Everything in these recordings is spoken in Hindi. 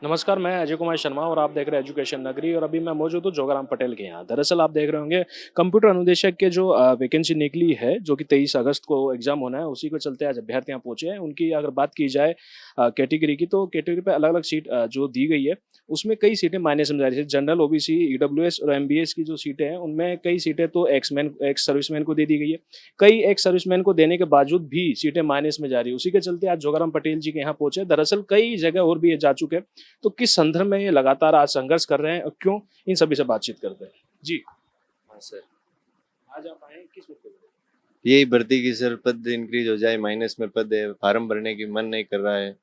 नमस्कार, मैं अजय कुमार शर्मा और आप देख रहे हैं एजुकेशन नगरी और अभी मैं मौजूद हूँ जोगाराम पटेल के यहाँ। दरअसल आप देख रहे होंगे कंप्यूटर अनुदेशक के जो वैकेंसी निकली है, जो कि 23 अगस्त को एग्जाम होना है, उसी को चलते आज अभ्यर्थी यहाँ पहुंचे हैं। उनकी अगर बात की जाए कैटेगरी की, तो कैटेगरी पे अलग-अलग सीट जो दी गई है, उसमें कई सीटें मायने समझा रही है। जनरल, ओबीसी, ईडब्ल्यूएस और एमबीएस की जो सीटें हैं, उनमें कई सीटें तो एक्स सर्विसमैन को दे दी गई है। कई एक्स सर्विसमैन को देने के बावजूद भी सीटें माइनस में जा रही है। उसी के चलते आज जोगाराम पटेल जी के यहाँ पहुंचे। दरअसल कई जगह और भी ये जा चुके हैं। तो किस संदर्भ में ये लगातार आज संघर्ष कर रहे हैं और क्यों, इन सभी से बातचीत करते हैं। जी हाँ सर। आज आप आए किस मुद्दे पर? यही भर्ती की सर, पद इंक्रीज हो जाए, माइनस में पद है, फार्म भरने की मन नहीं कर रहा है।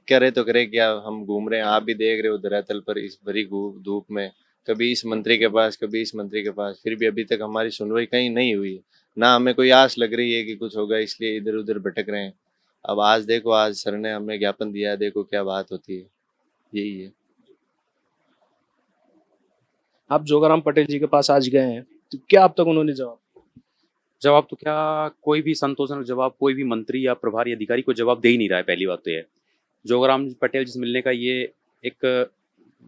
करे तो करे क्या, हम घूम रहे हैं, आप भी देख रहे हो धरातल पर इस भरी धूप में, कभी इस मंत्री के पास कभी इस मंत्री के पास, फिर भी अभी तक हमारी सुनवाई कहीं नहीं हुई है। ना हमें कोई आस लग रही है कि कुछ होगा, इसलिए इधर उधर भटक रहे हैं। अब आज देखो, आज सर ने हमें ज्ञापन दिया, देखो क्या बात होती है। यही है। आप जोगाराम पटेल जी के पास आज गए हैं, तो क्या अब तक उन्होंने जवाब? जवाब तो क्या, कोई भी संतोषजनक जवाब कोई भी मंत्री या प्रभारी अधिकारी को जवाब दे ही नहीं रहा है। पहली बात तो ये जोगाराम पटेल जी से मिलने का ये एक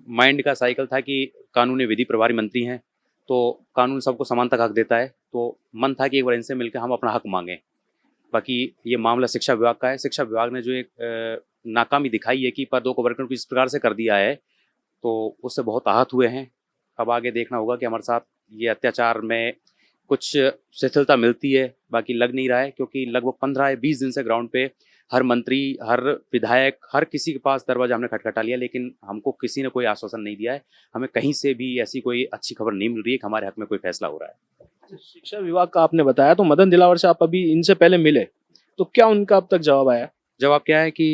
माइंड का साइकिल था कि कानूनी विधि प्रभारी मंत्री हैं तो कानून सबको समानता का हक देता है, तो मन था कि एक बार इनसे मिलकर हम अपना हक मांगें। बाकी ये मामला शिक्षा विभाग का है। शिक्षा विभाग ने जो एक नाकामी दिखाई है कि पदों को वर्गीकरण इस प्रकार से कर दिया है, तो उससे बहुत आहत हुए हैं। अब आगे देखना होगा कि हमारे साथ ये अत्याचार में कुछ शिथिलता मिलती है। बाकी लग नहीं रहा है, क्योंकि लगभग 15 या 20 दिन से ग्राउंड पे हर मंत्री, हर विधायक, हर किसी के पास दरवाजा हमने खटखटा लिया, लेकिन हमको किसी ने कोई आश्वासन नहीं दिया है। हमें कहीं से भी ऐसी कोई अच्छी खबर नहीं मिल रही है कि हमारे हक में कोई फैसला हो रहा है। शिक्षा विभाग का आपने बताया, तो मदन दिलावर से आप अभी इनसे पहले मिले, तो क्या उनका अब तक जवाब आया? जवाब क्या है कि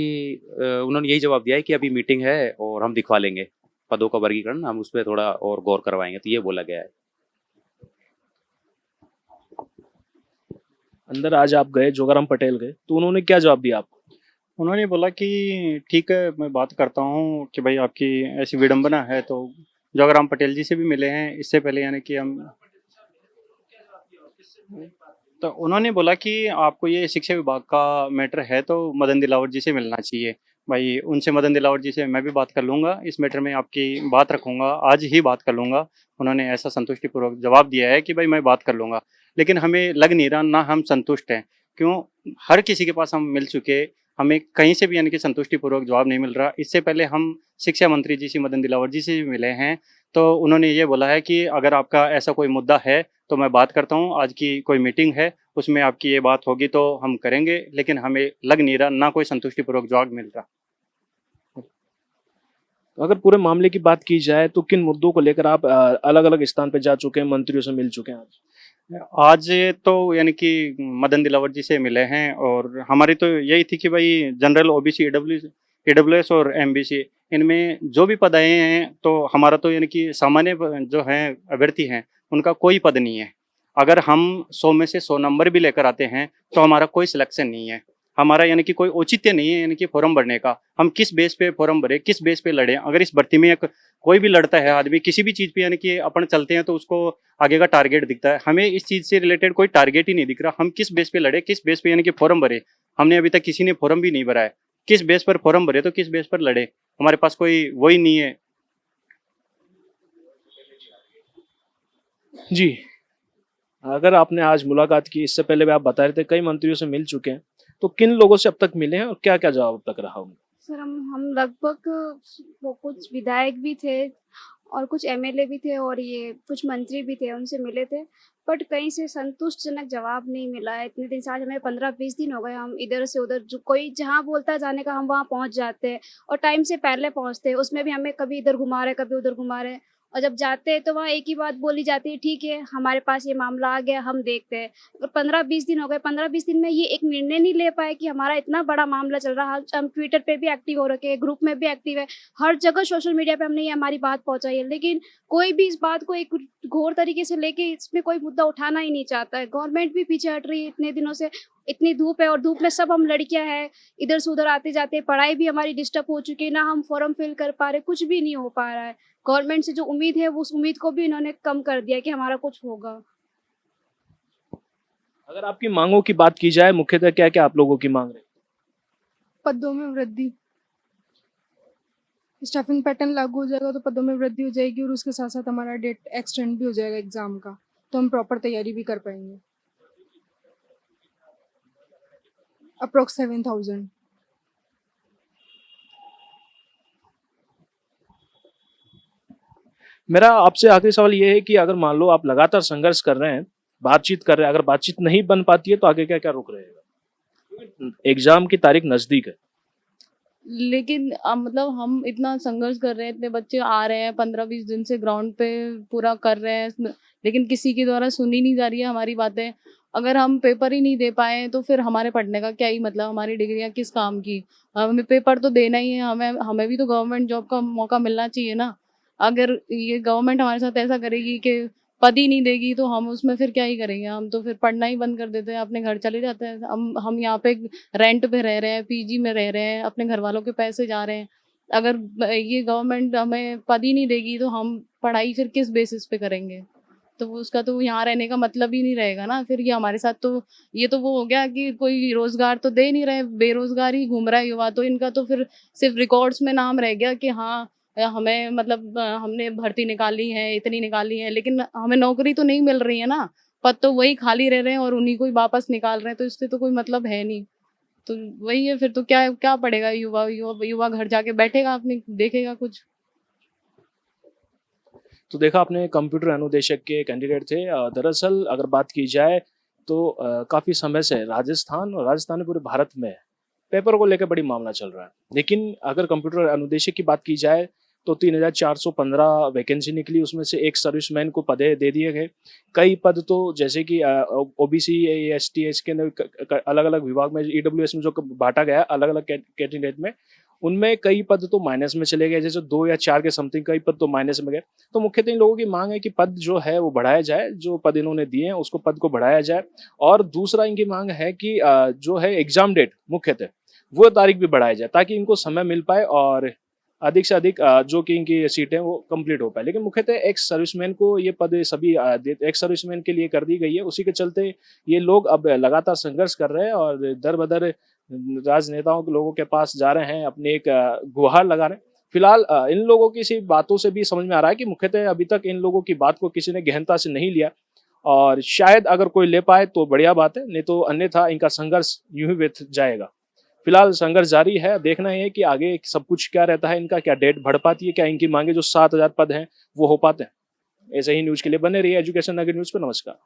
उन्होंने यही जवाब दिया है कि अभी मीटिंग है और हम दिखवा लेंगे पदों का वर्गीकरण, हम उस पर थोड़ा और गौर करवाएंगे, तो ये बोला गया है। अंदर आज आप गए, जोगाराम पटेल गए, तो उन्होंने क्या जवाब दिया आपको? उन्होंने बोला कि ठीक है, मैं बात करता हूँ कि भाई आपकी ऐसी विडंबना है। तो जोगाराम पटेल जी से भी मिले हैं इससे पहले, यानी कि हम, तो उन्होंने बोला कि आपको ये शिक्षा विभाग का मैटर है तो मदन दिलावर जी से मिलना चाहिए। भाई उनसे, मदन दिलावर जी से मैं भी बात कर लूँगा, इस मैटर में आपकी बात रखूँगा, आज ही बात कर लूँगा। उन्होंने ऐसा संतुष्टिपूर्वक जवाब दिया है कि भाई मैं बात कर लूँगा। लेकिन हमें लग नहीं रहा, ना हम संतुष्ट हैं। क्यों? हर किसी के पास हम मिल चुके, हमें कहीं से भी यानी कि संतुष्टिपूर्वक जवाब नहीं मिल रहा। इससे पहले हम शिक्षा मंत्री जी से, मदन दिलावर जी से भी मिले हैं, तो उन्होंने ये बोला है कि अगर आपका ऐसा कोई मुद्दा है तो मैं बात करता हूँ, आज की कोई मीटिंग है उसमें आपकी ये बात होगी तो हम करेंगे। लेकिन हमें लग नहीं रहा, ना कोई संतुष्टिपूर्वक जवाब मिल रहा। अगर पूरे मामले की बात की जाए, तो किन मुद्दों को लेकर आप अलग-अलग स्थान पे जा चुके हैं, मंत्रियों से मिल चुके हैं आज? आज तो यानी कि मदन दिलावर जी से मिले हैं, और हमारी तो यही थी कि भाई जनरल, ओबीसी, ईडब्ल्यूएस और एमबीसी, इनमें जो भी पद आए हैं तो हमारा तो यानी कि सामान्य जो हैं अभ्यर्थी हैं उनका कोई पद नहीं है। अगर हम 100 में से 100 नंबर भी लेकर आते हैं तो हमारा कोई सिलेक्शन नहीं है। हमारा यानी कि कोई औचित्य नहीं है यानी कि फॉर्म भरने का। हम किस बेस पे फॉर्म भरे, किस बेस पे लड़े? अगर इस भर्ती में कोई भी लड़ता है आदमी किसी भी चीज़ पे, यानी कि अपन चलते हैं तो उसको आगे का टारगेट दिखता है। हमें इस चीज़ से रिलेटेड कोई टारगेट ही नहीं दिख रहा। हम किस बेस पे लड़े, किस बेस पे यानी कि फॉर्म भरे? हमने अभी तक किसी ने फॉर्म भी नहीं भरा है। किस बेस पर फॉर्म भरे तो किस बेस पर लड़े? हमारे पास कोई वही नहीं है। जी, अगर आपने आज मुलाकात की, इससे पहले भी आप बता रहे थे कई मंत्रियों से मिल चुके हैं, तो किन लोगों से अब तक मिले हैं और क्या-क्या जवाब अब तक रहा उनका? सर, हम लगभग वो कुछ विधायक भी थे और कुछ एमएलए भी थे और ये कुछ मंत्री भी थे, उनसे मिले थे। बट कहीं से संतुष्टजनक जवाब नहीं मिला है। इतने दिन से, आज हमें 15-20 दिन हो गए, हम इधर से उधर, जो कोई जहाँ बोलता है जाने का हम वहाँ पहुँच जाते हैं और टाइम से पहले पहुँचते हैं। उसमें भी हमें कभी इधर घुमा रहे, कभी उधर घुमा रहे, और जब जाते हैं तो वहाँ एक ही बात बोली जाती है, ठीक है हमारे पास ये मामला आ गया, हम देखते हैं। और 15-20 दिन हो गए, 15-20 दिन में ये एक निर्णय नहीं ले पाए कि हमारा इतना बड़ा मामला चल रहा है। हम ट्विटर पे भी एक्टिव हो रखे हैं, ग्रुप में भी एक्टिव है, हर जगह सोशल मीडिया पे हमने ये हमारी बात पहुंचाई है, लेकिन कोई भी इस बात को एक घोर तरीके से लेके इसमें कोई मुद्दा उठाना ही नहीं चाहता है। गवर्नमेंट भी पीछे हट रही है इतने दिनों से। इतनी धूप है और धूप में सब हम लड़कियां हैं, इधर से उधर आते जाते, पढ़ाई भी हमारी डिस्टर्ब हो चुकी है, ना हम फॉर्म फिल कर पा रहे, कुछ भी नहीं हो पा रहा है। गवर्नमेंट से जो उम्मीद है वो उस उम्मीद को भी इन्होंने कम कर दिया कि हमारा कुछ होगा। अगर आपकी मांगों की बात की जाए, मुख्यतः क्या-क्या आप लोगों की मांग रहे हैं? पदों में वृद्धि। स्टाफिंग पैटर्न लागू हो जाएगा तो पदों में वृद्धि हो जाएगी और उसके साथ साथ हमारा डेट एक्सटेंड भी हो जाएगा एग्जाम का, तो हम प्रॉपर तैयारी भी कर पाएंगे। अप्रोक्स 7,000। मेरा आपसे आखिरी सवाल ये है कि अगर मान लो आप लगातार संघर्ष कर रहे हैं, बातचीत कर रहे हैं, अगर बातचीत नहीं बन पाती है तो आगे क्या क्या रुक रहेगा? एग्जाम की तारीख नजदीक है। लेकिन मतलब हम इतना संघर्ष कर रहे हैं, इतने बच्चे आ रहे हैं 15-20 दिन से ग्राउंड पे पूरा कर रहे हैं, लेकिन किसी के द्वारा सुनी नहीं जा रही है हमारी बातें। अगर हम पेपर ही नहीं दे पाए तो फिर हमारे पढ़ने का क्या ही मतलब, हमारी डिग्रियां किस काम की। हमें पेपर तो देना ही है, हमें हमें भी तो गवर्नमेंट जॉब का मौका मिलना चाहिए ना। अगर ये गवर्नमेंट हमारे साथ ऐसा करेगी कि पद ही नहीं देगी तो हम उसमें फिर क्या ही करेंगे, हम तो फिर पढ़ना ही बंद कर देते हैं, अपने घर चले जाते हैं। हम यहाँ पे रेंट पे रह रहे हैं, पीजी में रह रहे हैं, अपने घर वालों के पैसे जा रहे हैं। अगर ये गवर्नमेंट हमें पद ही नहीं देगी तो हम पढ़ाई फिर किस बेसिस पे करेंगे? तो वो उसका तो यहाँ रहने का मतलब ही नहीं रहेगा ना फिर। ये हमारे साथ तो ये तो वो हो गया कि कोई रोजगार तो दे नहीं रहे, बेरोजगार ही घूम रहा है युवा। तो इनका तो फिर सिर्फ रिकॉर्ड्स में नाम रह गया कि हाँ हमें मतलब हमने भर्ती निकाली है, इतनी निकाली है, लेकिन हमें नौकरी तो नहीं मिल रही है ना। पद तो वही खाली रह रहे हैं और उन्हीं को ही वापस निकाल रहे हैं, तो इससे तो कोई मतलब है नहीं। तो वही है, फिर तो क्या क्या पढ़ेगा युवा? युवा घर जाके बैठेगा, अपने देखेगा कुछ? तो देखा आपने, कंप्यूटर अनुदेशक के कैंडिडेट थे। दरअसल अगर बात की जाए तो काफ़ी समय से राजस्थान और राजस्थान पूरे भारत में पेपर को लेकर बड़ी मामला चल रहा है। लेकिन अगर कंप्यूटर अनुदेशक की बात की जाए तो 3,415 वैकेंसी निकली, उसमें से एक सर्विसमैन को पदे दे दिए गए। कई पद तो जैसे कि ओबीसी, एसटी, के अलग अलग विभाग में, ईडब्ल्यूएस में जो बांटा गया अलग अलग कैंडिडेट में, उनमें कई पद तो माइनस में चले गए, जैसे 2 या 4 के समथिंग कई पद तो माइनस में गए। तो मुख्यतः इन लोगों की मांग है कि पद जो है वो बढ़ाया जाए, जो पद इन्होंने दिए हैं उसको पद को बढ़ाया जाए। और दूसरा इनकी मांग है कि जो है एग्जाम डेट मुख्यतः वो तारीख भी बढ़ाया जाए, ताकि इनको समय मिल पाए और अधिक से अधिक जो कि इनकी सीटें वो कंप्लीट हो पाए। लेकिन मुख्यतः एक्स सर्विसमैन को ये पद सभी एक्स सर्विसमैन के लिए कर दी गई है। उसी के चलते ये लोग अब लगातार संघर्ष कर रहे हैं और दर बदर राजनेताओं के लोगों के पास जा रहे हैं, अपनी एक गुहार लगा रहे हैं। फिलहाल इन लोगों की सी बातों से भी समझ में आ रहा है कि मुख्यतः अभी तक इन लोगों की बात को किसी ने गहनता से नहीं लिया, और शायद अगर कोई ले पाए तो बढ़िया बात है, नहीं तो अन्यथा इनका संघर्ष यूं ही व्यर्थ जाएगा। फिलहाल संघर्ष जारी है, देखना है कि आगे सब कुछ क्या रहता है इनका, क्या डेट बढ़ पाती है, क्या इनकी मांगे जो 7,000 पद हैं वो हो पाते हैं। ऐसे ही न्यूज के लिए बने रहिए एजुकेशन नगर न्यूज पर। नमस्कार।